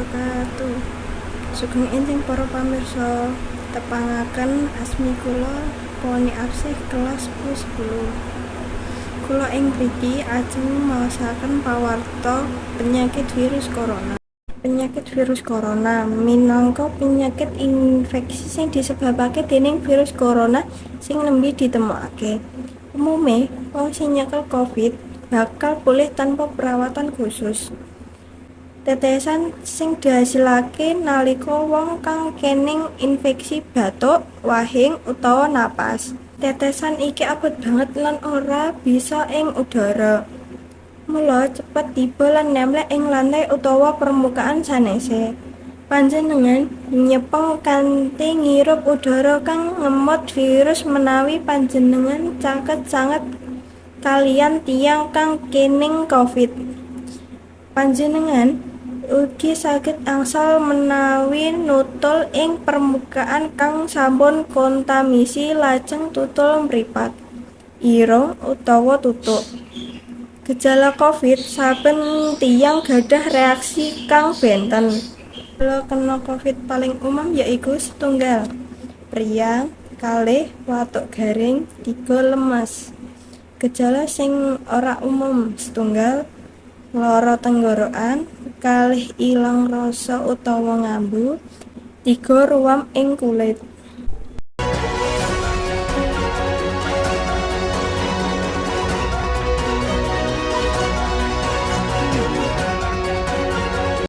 wabarakatuh. Sugeng enjing para pamirsa, tepangaken asmi kula Poni Arsih kelas U10. Kula ing mriki ajeng maosaken pawarta penyakit virus corona. Penyakit virus corona minangka penyakit infeksi sing disebabake dening virus corona sing nembe ditemokake. Umume wong sing nyekel COVID bakal pulih tanpa perawatan khusus. Tetesan sing dihasilake nalika wong kang kening infeksi batuk, wahing utawa napas. Tetesan iki abot banget lan ora bisa ing udara. Mula cepet tiba lan nemplek ing lantai utawa permukaan sanese. Panjenengan nyepeng kanthi ngirup udara kang ngemot virus menawi panjenengan caket sanget kaliyan tiyang kang kening COVID. Panjenengan ugi saged angsal menawi nutul ing permukaan kang sampun kontamisi lajeng tutul mripat, irung utawa tutuk. Gejala COVID saben tiyang gadah reaksi kang benten. Gejala kena COVID paling umum yaiku setunggal, priang, kalih watuk garing, 3 lemes. Gejala sing ora umum setunggal, lara tenggorokan, kalih ilang rasa utawa ngambu, 3 ruam ing kulit.